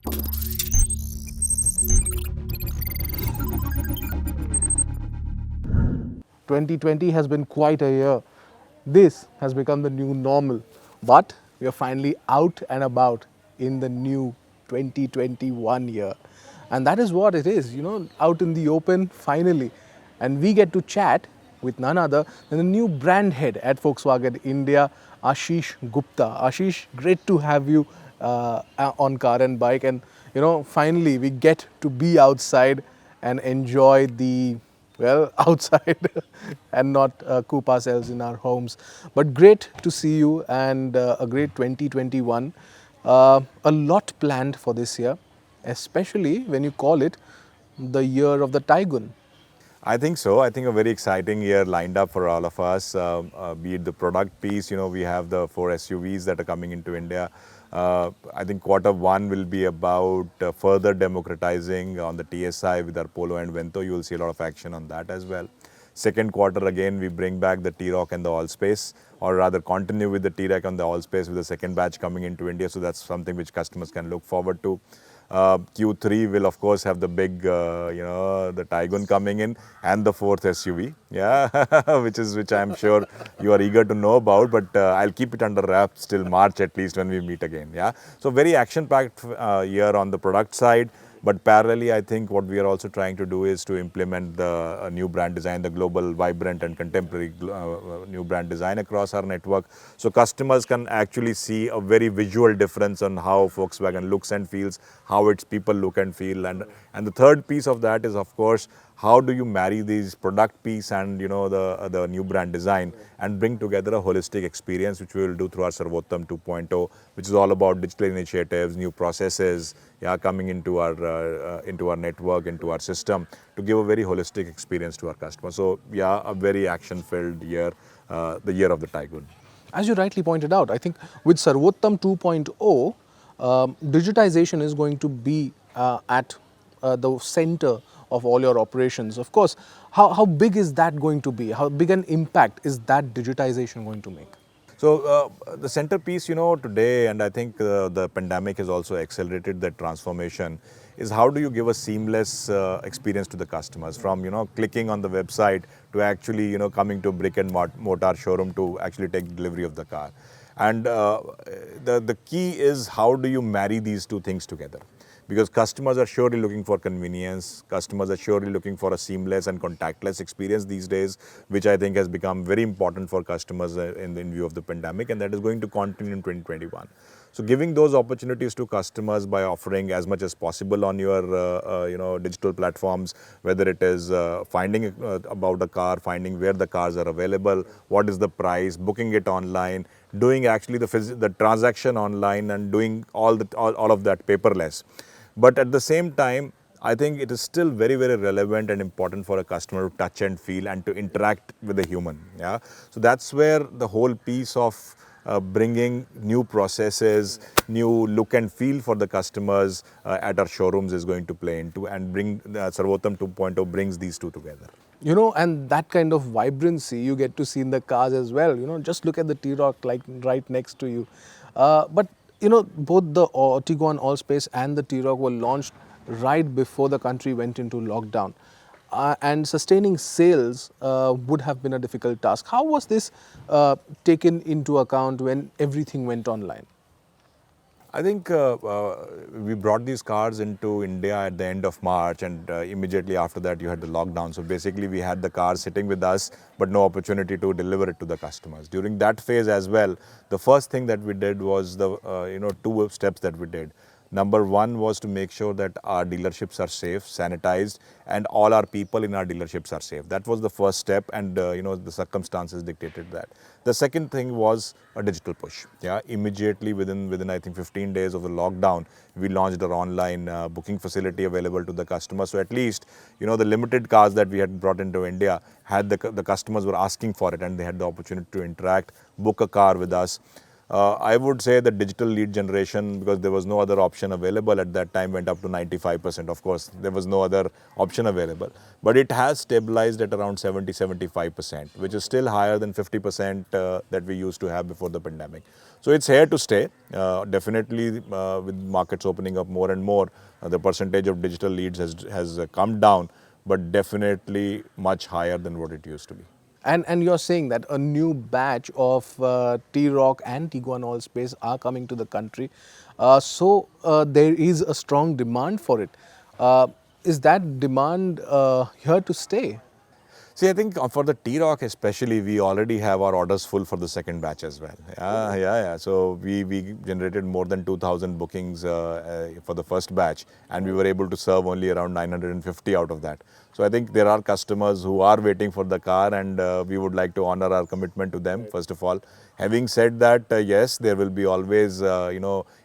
2020 has been quite a year. This has become the new normal. But we are finally out and about in the new 2021 year. And that is what it is, out in the open finally. And we get to chat with none other than the new brand head at Volkswagen India, Ashish Gupta. Ashish, great to have you on Car and Bike. And, finally we get to be outside and enjoy the outside and not coop ourselves in our homes. But great to see you and a great 2021. A lot planned for this year, especially when you call it the year of the Tygoon. I think so. I think a very exciting year lined up for all of us. Be it the product piece, we have the 4 SUVs that are coming into India. I think Q1 will be about further democratizing on the TSI with our Polo and Vento. You will see a lot of action on that as well. Second quarter, again, we bring back the T-Roc and the Allspace, or rather continue with the T-Roc and the Allspace with the second batch coming into India. So that's something which customers can look forward to. Q3 will of course have the big, the Tygoon coming in and the fourth SUV, yeah, which I'm sure you are eager to know about. But I'll keep it under wraps till March at least when we meet again. Yeah, so very action-packed year on the product side. But parallelly, I think what we are also trying to do is to implement the new brand design, the global, vibrant and contemporary new brand design across our network. So customers can actually see a very visual difference on how Volkswagen looks and feels, how its people look and feel. And the third piece of that is, of course, how do you marry these product piece and the new brand design and bring together a holistic experience, which we will do through our Sarvottam 2.0, which is all about digital initiatives, new processes, yeah, coming into our network, into our system, to give a very holistic experience to our customers. So yeah, a very action-filled year, the year of the Tygoon. As you rightly pointed out, I think with Sarvottam 2.0, digitization is going to be at the center of all your operations. Of course, how big is that going to be? How big an impact is that digitization going to make? So the centerpiece, today, and I think the pandemic has also accelerated that transformation, is how do you give a seamless experience to the customers, from clicking on the website to actually coming to a brick and mortar showroom to actually take delivery of the car. And the key is how do you marry these two things together? Because customers are surely looking for convenience, customers are surely looking for a seamless and contactless experience these days, which I think has become very important for customers in view of the pandemic, and that is going to continue in 2021. So giving those opportunities to customers by offering as much as possible on your digital platforms, whether it is finding about the car, finding where the cars are available, what is the price, booking it online, doing actually the transaction online, and doing all of that paperless. But at the same time, I think it is still very, very relevant and important for a customer to touch and feel and to interact with a human. Yeah, so that's where the whole piece of bringing new processes, new look and feel for the customers at our showrooms is going to play into, and bring Sarvottam 2.0 brings these two together. And that kind of vibrancy you get to see in the cars as well. Just look at the T-Roc like right next to you. But both the Tiguan Allspace and the T-Roc were launched right before the country went into lockdown. And sustaining sales would have been a difficult task. How was this taken into account when everything went online? I think we brought these cars into India at the end of March, and immediately after that you had the lockdown. So basically we had the cars sitting with us, but no opportunity to deliver it to the customers. During that phase as well, the first thing that we did was the two steps that we did. Number one was to make sure that our dealerships are safe, sanitized, and all our people in our dealerships are safe. That was the first step, and the circumstances dictated that. The second thing was a digital push. Yeah, immediately within I think 15 days of the lockdown, we launched our online booking facility available to the customers. So at least the limited cars that we had brought into India had the customers were asking for it, and they had the opportunity to interact, book a car with us. I would say the digital lead generation, because there was no other option available at that time, went up to 95%. Of course, there was no other option available. But it has stabilized at around 70-75%, which is still higher than 50% that we used to have before the pandemic. So it's here to stay. Definitely, with markets opening up more and more, the percentage of digital leads has come down, but definitely much higher than what it used to be. And you're saying that a new batch of T-Roc and Tiguan Allspace are coming to the country. So there is a strong demand for it. Is that demand here to stay? See, I think for the T-Roc especially, we already have our orders full for the second batch as well. Yeah. So we generated more than 2,000 bookings for the first batch, and we were able to serve only around 950 out of that. So I think there are customers who are waiting for the car, and we would like to honor our commitment to them, first of all. Having said that, yes, there will be always,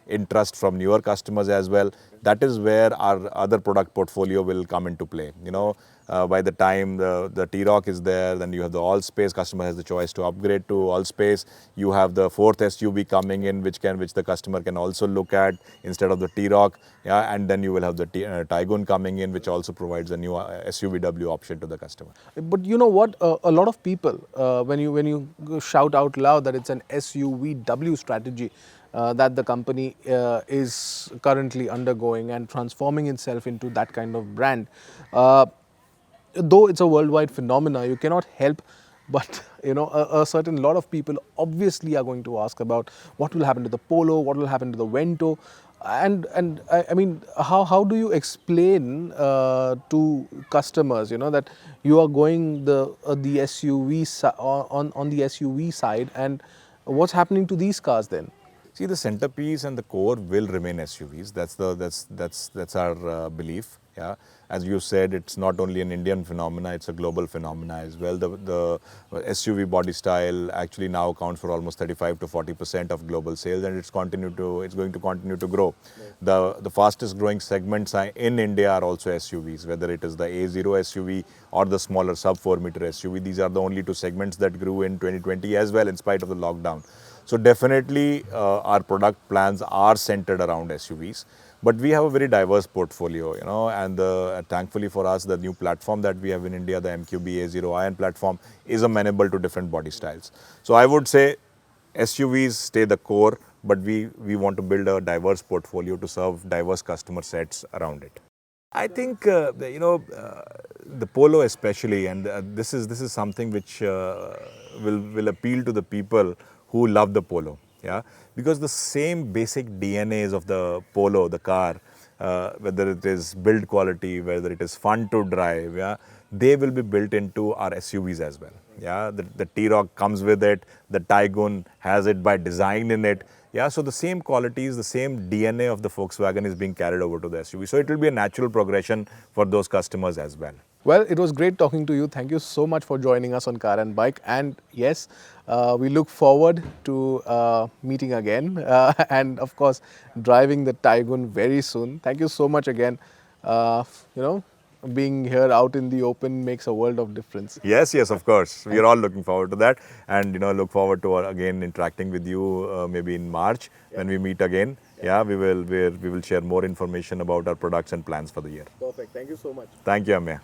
interest from newer customers as well. That is where our other product portfolio will come into play. By the time the T-Roc is there, then you have the Allspace. Customer has the choice to upgrade to Allspace. You have the fourth SUV coming in, which the customer can also look at instead of the T-Roc. Yeah, and then you will have the Tiguan coming in, which also provides a new SUVW option to the customer. But you know what? A lot of people, when you shout out loud that it's an SUVW strategy that the company is currently undergoing and transforming itself into that kind of brand, though it's a worldwide phenomena, you cannot help but a certain lot of people obviously are going to ask about what will happen to the Polo, what will happen to the Vento, and I mean, how do you explain to customers that you are going the SUV on the SUV side, and what's happening to these cars then? See, the centerpiece and the core will remain SUVs. That's our belief. Yeah, as you said, it's not only an Indian phenomena; it's a global phenomena as well. The SUV body style actually now accounts for almost 35 to 40% of global sales, and it's going to continue to grow. The fastest growing segments in India are also SUVs, whether it is the A0 SUV or the smaller sub 4 meter SUV. These are the only two segments that grew in 2020 as well, in spite of the lockdown. So definitely our product plans are centered around SUVs, but we have a very diverse portfolio, and thankfully for us, the new platform that we have in India, the MQB A0 Ion platform, is amenable to different body styles. So I would say SUVs stay the core, but we want to build a diverse portfolio to serve diverse customer sets around it. I think the Polo especially, and this is something which will appeal to the people who love the Polo. Yeah, because the same basic DNAs of the Polo, the car, whether it is build quality, whether it is fun to drive, yeah, they will be built into our SUVs as well. Yeah, the T-Roc comes with it, the Tiguan has it by design in it. Yeah, so the same qualities, the same DNA of the Volkswagen is being carried over to the SUV. So it will be a natural progression for those customers as well. Well, it was great talking to you. Thank you so much for joining us on Car and Bike. And yes, we look forward to meeting again and of course driving the Tiguan very soon. Thank you so much again. Being here out in the open makes a world of difference. Yes, of course. We are all looking forward to that, and look forward to again interacting with you maybe in March when we meet again. Yeah, we will share more information about our products and plans for the year. Perfect. Thank you so much. Thank you, Amya.